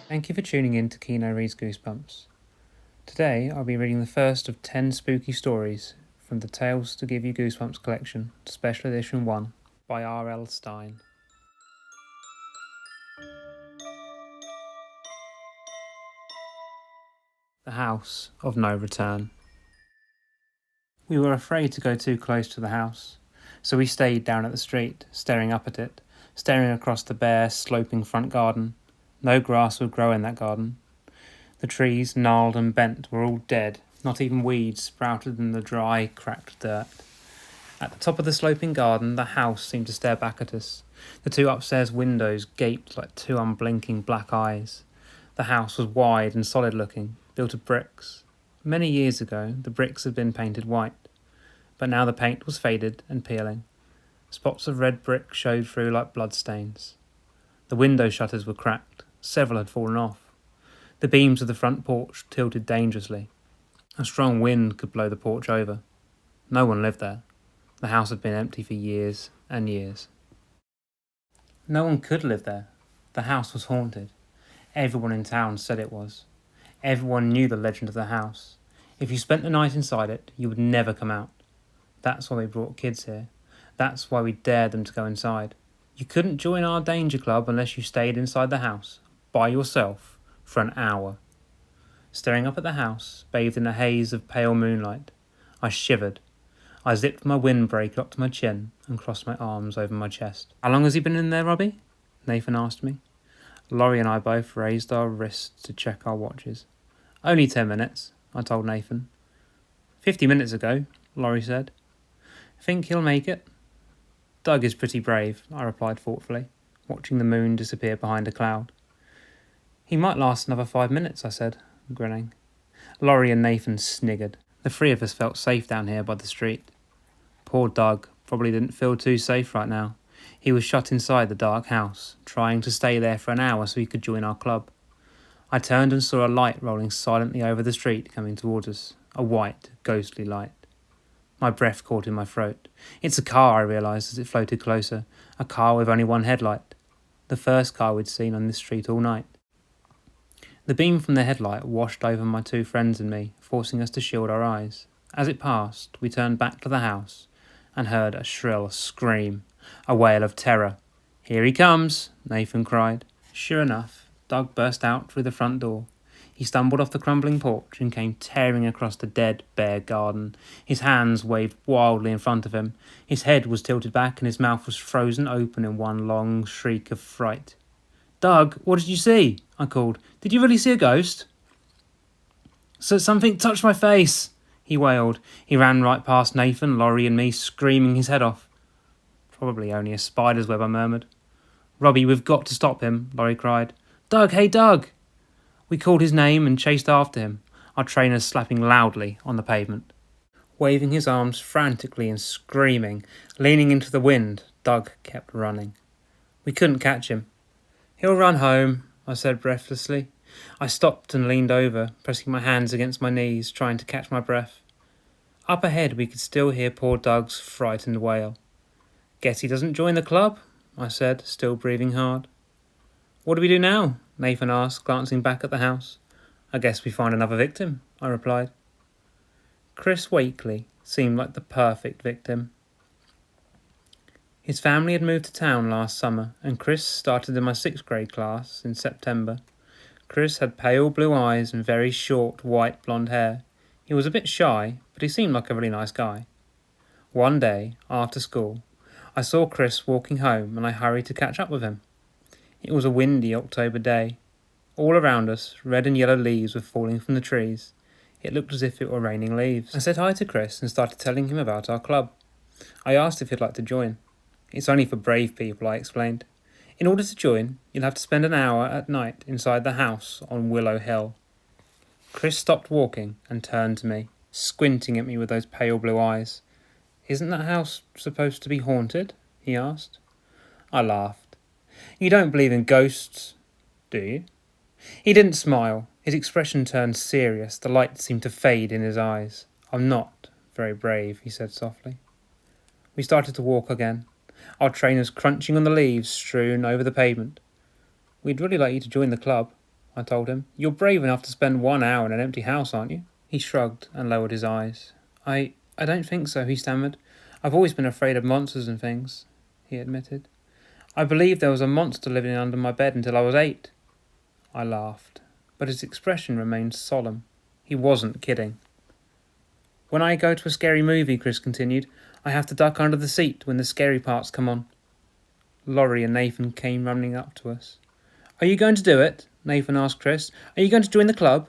Thank you for tuning in to Kino Reads Goosebumps. Today I'll be reading the first of 10 spooky stories from the Tales to Give You Goosebumps collection, Special Edition 1, by R.L.Stine. The House of No Return. We were afraid to go too close to the house, so we stayed down at the street, staring up at it, staring across the bare, sloping front garden. No grass would grow in that garden. The trees, gnarled and bent, were all dead. Not even weeds sprouted in the dry, cracked dirt. At the top of the sloping garden, the house seemed to stare back at us. The two upstairs windows gaped like two unblinking black eyes. The house was wide and solid-looking, built of bricks. Many years ago, the bricks had been painted white, but now the paint was faded and peeling. Spots of red brick showed through like bloodstains. The window shutters were cracked. Several had fallen off. The beams of the front porch tilted dangerously. A strong wind could blow the porch over. No one lived there. The house had been empty for years and years. No one could live there. The house was haunted. Everyone in town said it was. Everyone knew the legend of the house. If you spent the night inside it, you would never come out. That's why we brought kids here. That's why we dared them to go inside. You couldn't join our danger club unless you stayed inside the house, by yourself, for an hour. Staring up at the house, bathed in a haze of pale moonlight, I shivered. I zipped my windbreaker up to my chin and crossed my arms over my chest. "How long has he been in there, Robbie?" Nathan asked me. Laurie and I both raised our wrists to check our watches. "Only 10 minutes, I told Nathan. 50 minutes ago, Laurie said. "Think he'll make it?" "Doug is pretty brave," I replied thoughtfully, watching the moon disappear behind a cloud. "He might last another 5 minutes," I said, grinning. Laurie and Nathan sniggered. The three of us felt safe down here by the street. Poor Doug probably didn't feel too safe right now. He was shut inside the dark house, trying to stay there for an hour so he could join our club. I turned and saw a light rolling silently over the street coming towards us, a white, ghostly light. My breath caught in my throat. "It's a car," I realised as it floated closer, a car with only one headlight. The first car we'd seen on this street all night. The beam from the headlight washed over my two friends and me, forcing us to shield our eyes. As it passed, we turned back to the house and heard a shrill scream, a wail of terror. "Here he comes," Nathan cried. Sure enough, Doug burst out through the front door. He stumbled off the crumbling porch and came tearing across the dead, bare garden. His hands waved wildly in front of him. His head was tilted back and his mouth was frozen open in one long shriek of fright. "Doug, what did you see?" I called. "Did you really see a ghost?" "So something touched my face," he wailed. He ran right past Nathan, Laurie and me, screaming his head off. "Probably only a spider's web," I murmured. "Robbie, we've got to stop him," Laurie cried. "Doug, hey Doug!" We called his name and chased after him, our trainers slapping loudly on the pavement. Waving his arms frantically and screaming, leaning into the wind, Doug kept running. We couldn't catch him. "He'll run home," I said breathlessly. I stopped and leaned over, pressing my hands against my knees, trying to catch my breath. Up ahead we could still hear poor Doug's frightened wail. "Guess he doesn't join the club," I said, still breathing hard. "What do we do now?" Nathan asked, glancing back at the house. "I guess we find another victim," I replied. Chris Wakely seemed like the perfect victim. His family had moved to town last summer, and Chris started in my 6th grade class in September. Chris had pale blue eyes and very short, white blonde hair. He was a bit shy, but he seemed like a really nice guy. One day, after school, I saw Chris walking home and I hurried to catch up with him. It was a windy October day. All around us, red and yellow leaves were falling from the trees. It looked as if it were raining leaves. I said hi to Chris and started telling him about our club. I asked if he'd like to join. "It's only for brave people," I explained. "In order to join, you'll have to spend an hour at night inside the house on Willow Hill." Chris stopped walking and turned to me, squinting at me with those pale blue eyes. "Isn't that house supposed to be haunted?" he asked. I laughed. "You don't believe in ghosts, do you?" He didn't smile. His expression turned serious. The light seemed to fade in his eyes. "I'm not very brave," he said softly. We started to walk again, our trainers crunching on the leaves strewn over the pavement. "We'd really like you to join the club," I told him. "You're brave enough to spend 1 hour in an empty house, aren't you?" He shrugged and lowered his eyes. I don't think so," he stammered. "I've always been afraid of monsters and things," he admitted. "I believed there was a monster living under my bed until I was 8. I laughed, but his expression remained solemn. He wasn't kidding. "When I go to a scary movie," Chris continued, "I have to duck under the seat when the scary parts come on." Laurie and Nathan came running up to us. "Are you going to do it?" Nathan asked Chris. "Are you going to join the club?"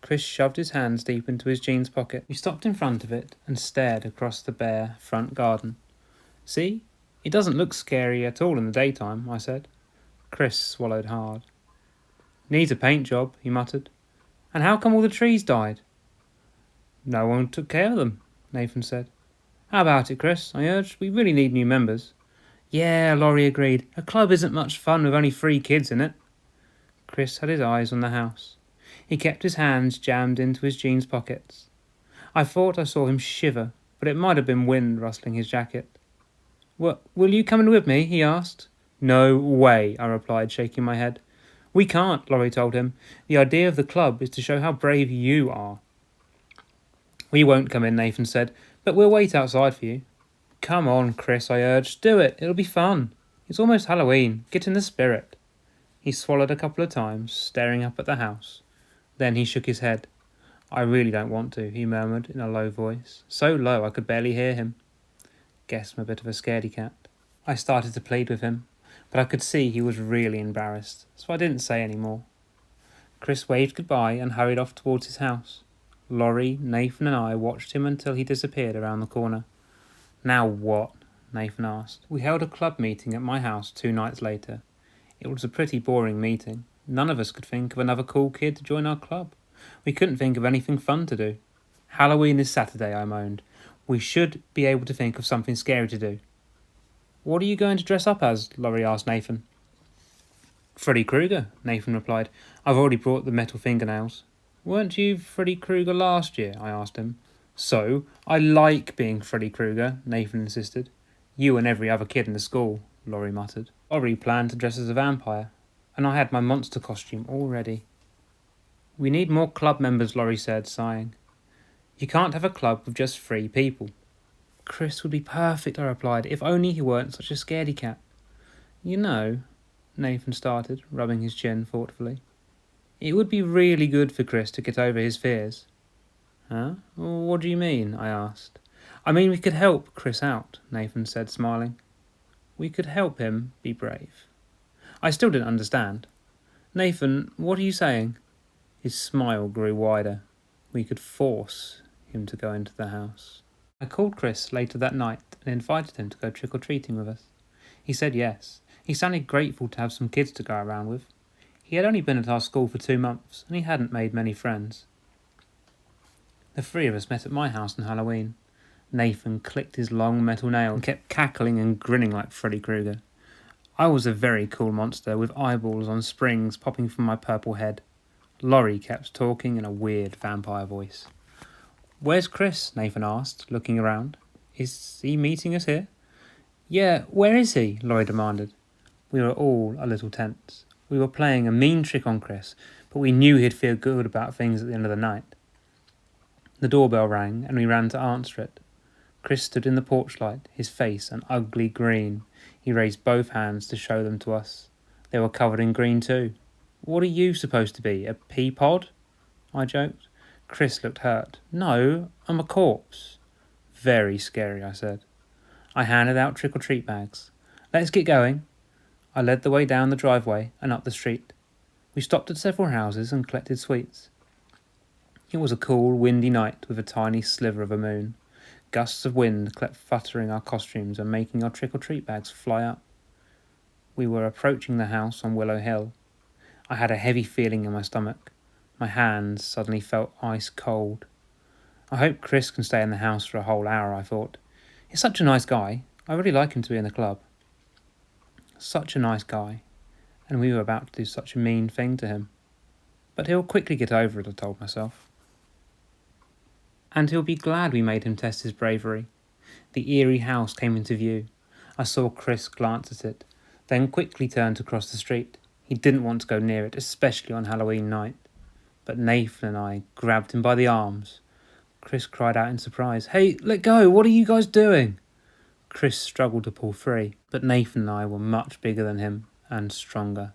Chris shoved his hands deep into his jeans pocket. We stopped in front of it and stared across the bare front garden. "See? It doesn't look scary at all in the daytime," I said. Chris swallowed hard. "Needs a paint job," he muttered. "And how come all the trees died?" "No one took care of them," Nathan said. "How about it, Chris?" I urged. "We really need new members." "Yeah," Laurie agreed. "A club isn't much fun with only 3 kids in it." Chris had his eyes on the house. He kept his hands jammed into his jeans pockets. I thought I saw him shiver, but it might have been wind rustling his jacket. "Will you come in with me?" he asked. "No way," I replied, shaking my head. "We can't," Laurie told him. "The idea of the club is to show how brave you are." "We won't come in," Nathan said, "but we'll wait outside for you." "Come on, Chris," I urged. "Do it. It'll be fun. It's almost Halloween. Get in the spirit." He swallowed a couple of times, staring up at the house. Then he shook his head. "I really don't want to," he murmured in a low voice, so low I could barely hear him. Guess I'm a bit of a scaredy cat. I started to plead with him, but I could see he was really embarrassed, so I didn't say any more. Chris waved goodbye and hurried off towards his house. Laurie, Nathan and I watched him until he disappeared around the corner. "Now what?" Nathan asked. We held a club meeting at my house 2 nights later. It was a pretty boring meeting. None of us could think of another cool kid to join our club. We couldn't think of anything fun to do. "Halloween is Saturday," I moaned. "We should be able to think of something scary to do." "What are you going to dress up as?" Laurie asked Nathan. "Freddy Krueger," Nathan replied. "I've already brought the metal fingernails." "Weren't you Freddy Krueger last year?" I asked him. "So, I like being Freddy Krueger," Nathan insisted. "You and every other kid in the school," Laurie muttered. Laurie planned to dress as a vampire, and I had my monster costume all ready. "We need more club members," Laurie said, sighing. "You can't have a club with just 3 people." "Chris would be perfect," I replied, "if only he weren't such a scaredy cat." "You know," Nathan started, rubbing his chin thoughtfully, "it would be really good for Chris to get over his fears." "Huh? What do you mean?" I asked. "I mean we could help Chris out," Nathan said, smiling. "We could help him be brave." I still didn't understand. "Nathan, what are you saying?" His smile grew wider. We could force him to go into the house. I called Chris later that night and invited him to go trick-or-treating with us. He said yes. He sounded grateful to have some kids to go around with. He had only been at our school for 2 months, and he hadn't made many friends. The 3 of us met at my house on Halloween. Nathan clicked his long metal nail and kept cackling and grinning like Freddy Krueger. I was a very cool monster with eyeballs on springs popping from my purple head. Laurie kept talking in a weird vampire voice. "Where's Chris?" Nathan asked, looking around. "Is he meeting us here?" "Yeah, where is he?" Laurie demanded. We were all a little tense. We were playing a mean trick on Chris, but we knew he'd feel good about things at the end of the night. The doorbell rang, and we ran to answer it. Chris stood in the porch light, his face an ugly green. He raised both hands to show them to us. They were covered in green too. "What are you supposed to be, a pea pod?" I joked. Chris looked hurt. "No, I'm a corpse." "Very scary," I said. I handed out trick-or-treat bags. "Let's get going." I led the way down the driveway and up the street. We stopped at several houses and collected sweets. It was a cool, windy night with a tiny sliver of a moon. Gusts of wind kept fluttering our costumes and making our trick-or-treat bags fly up. We were approaching the house on Willow Hill. I had a heavy feeling in my stomach. My hands suddenly felt ice cold. I hope Chris can stay in the house for a whole hour, I thought. He's such a nice guy. I really like him to be in the club. Such a nice guy. And we were about to do such a mean thing to him. But he'll quickly get over it, I told myself. And he'll be glad we made him test his bravery. The eerie house came into view. I saw Chris glance at it, then quickly turned to cross the street. He didn't want to go near it, especially on Halloween night. But Nathan and I grabbed him by the arms. Chris cried out in surprise, "Hey, let go! What are you guys doing?" Chris struggled to pull free, but Nathan and I were much bigger than him and stronger.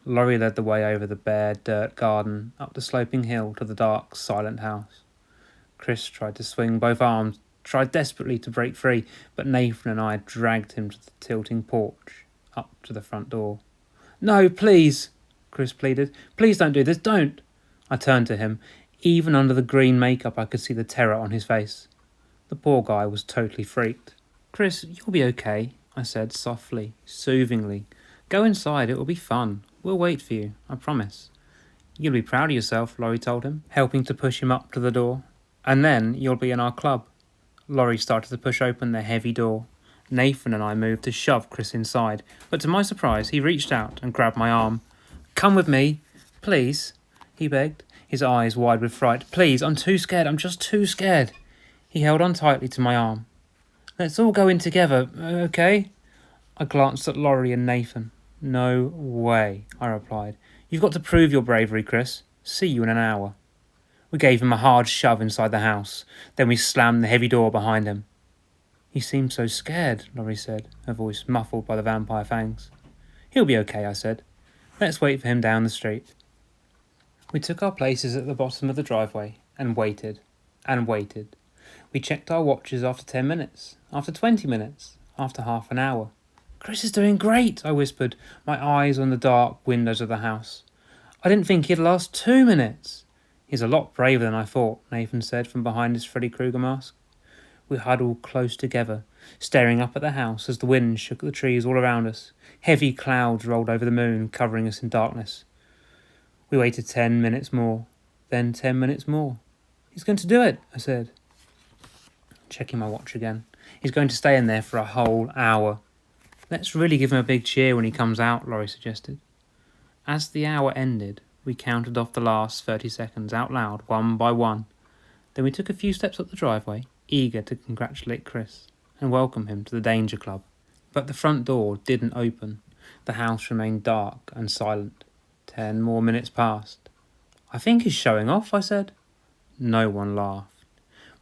Laurie led the way over the bare dirt garden, up the sloping hill to the dark, silent house. Chris tried to swing both arms, tried desperately to break free, but Nathan and I dragged him to the tilting porch, up to the front door. "No, please," Chris pleaded. "Please don't do this, don't." I turned to him. Even under the green makeup, I could see the terror on his face. The poor guy was totally freaked. "Chris, you'll be okay," I said softly, soothingly. "Go inside, it will be fun. We'll wait for you, I promise." "You'll be proud of yourself," Laurie told him, helping to push him up to the door. "And then you'll be in our club." Laurie started to push open the heavy door. Nathan and I moved to shove Chris inside, but to my surprise, he reached out and grabbed my arm. "Come with me, please," he begged, his eyes wide with fright. "Please, I'm too scared. I'm just too scared." He held on tightly to my arm. "Let's all go in together, okay?" I glanced at Laurie and Nathan. "No way," I replied. "You've got to prove your bravery, Chris. See you in an hour." We gave him a hard shove inside the house. Then we slammed the heavy door behind him. "He seems so scared," Laurie said, her voice muffled by the vampire fangs. "He'll be okay," I said. "Let's wait for him down the street." We took our places at the bottom of the driveway and waited and waited. We checked our watches after 10 minutes, after 20 minutes, after half an hour. "Chris is doing great," I whispered, my eyes on the dark windows of the house. "I didn't think he'd last 2 minutes." "He's a lot braver than I thought," Nathan said from behind his Freddy Krueger mask. We huddled close together, staring up at the house as the wind shook the trees all around us. Heavy clouds rolled over the moon, covering us in darkness. We waited 10 minutes more, then 10 minutes more. "He's going to do it," I said, checking my watch again. "He's going to stay in there for a whole hour." "Let's really give him a big cheer when he comes out," Laurie suggested. As the hour ended, we counted off the last 30 seconds out loud, one by one. Then we took a few steps up the driveway, eager to congratulate Chris and welcome him to the Danger Club. But the front door didn't open. The house remained dark and silent. 10 more minutes passed. "I think he's showing off," I said. No one laughed.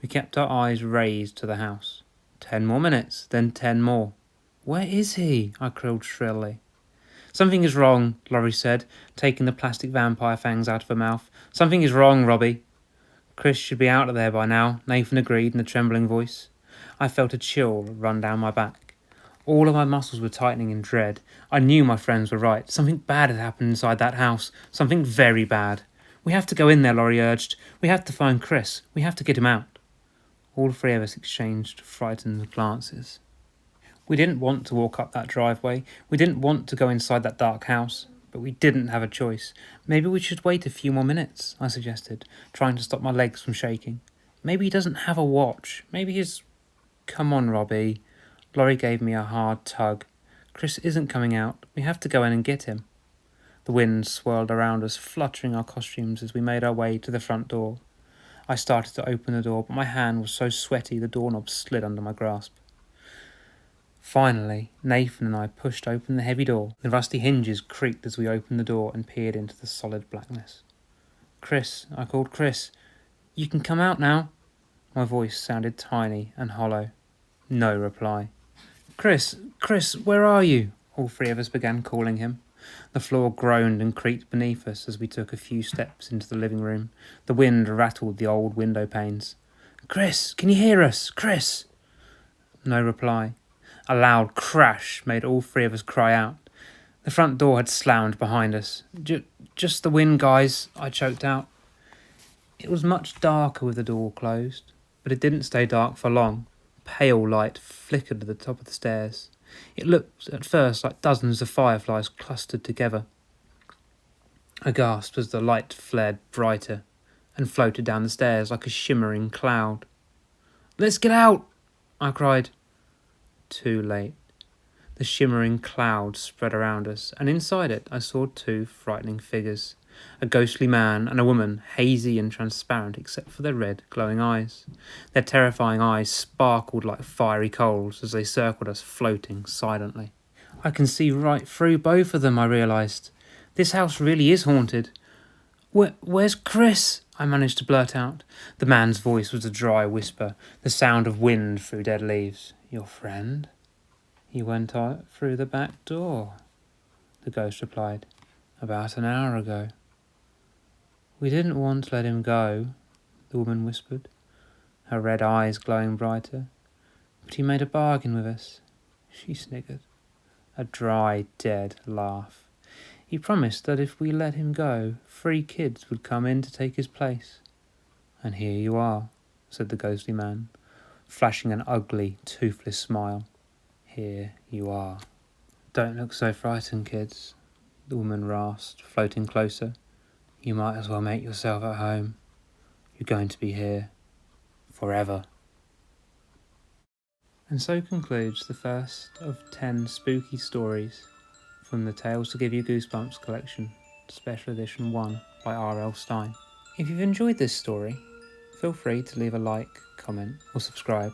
We kept our eyes raised to the house. 10 more minutes, then 10 more. "Where is he?" I crowed shrilly. "Something is wrong," Laurie said, taking the plastic vampire fangs out of her mouth. "Something is wrong, Robbie." "Chris should be out of there by now," Nathan agreed in a trembling voice. I felt a chill run down my back. All of my muscles were tightening in dread. I knew my friends were right. Something bad had happened inside that house. Something very bad. "We have to go in there," Laurie urged. "We have to find Chris. We have to get him out." All three of us exchanged frightened glances. We didn't want to walk up that driveway. We didn't want to go inside that dark house. But we didn't have a choice. "Maybe we should wait a few more minutes," I suggested, trying to stop my legs from shaking. "Maybe he doesn't have a watch. Maybe he's—" "Come on, Robbie." Laurie gave me a hard tug. "Chris isn't coming out. We have to go in and get him." The wind swirled around us, fluttering our costumes as we made our way to the front door. I started to open the door, but my hand was so sweaty the doorknob slid under my grasp. Finally, Nathan and I pushed open the heavy door. The rusty hinges creaked as we opened the door and peered into the solid blackness. "Chris," I called. "Chris, you can come out now." My voice sounded tiny and hollow. No reply. Chris, where are you?" All three of us began calling him. The floor groaned and creaked beneath us as we took a few steps into the living room. The wind rattled the old window panes. "Chris, can you hear us? Chris?" No reply. A loud crash made all three of us cry out. The front door had slammed behind us. Just the wind, guys," I choked out. It was much darker with the door closed, but it didn't stay dark for long. Pale light flickered at the top of the stairs. It looked at first like dozens of fireflies clustered together. I gasped as the light flared brighter and floated down the stairs like a shimmering cloud. "Let's get out!" I cried. Too late. The shimmering cloud spread around us, and inside it I saw two frightening figures. A ghostly man and a woman, hazy and transparent except for their red, glowing eyes. Their terrifying eyes sparkled like fiery coals as they circled us, floating silently. I can see right through both of them, I realised. This house really is haunted. Where's Chris? I managed to blurt out. The man's voice was a dry whisper, the sound of wind through dead leaves. Your friend? He went out through the back door, the ghost replied. About an hour ago. We didn't want to let him go, the woman whispered, her red eyes glowing brighter. But he made a bargain with us. She sniggered. A dry, dead laugh. He promised that if we let him go, 3 kids would come in to take his place. And here you are, said the ghostly man, flashing an ugly, toothless smile. Here you are. Don't look so frightened, kids, the woman rasped, floating closer. You might as well make yourself at home. You're going to be here forever. And so concludes the first of 10 spooky stories from the Tales to Give You Goosebumps collection, Special Edition 1 by R.L.Stine. If you've enjoyed this story, feel free to leave a like, comment or subscribe.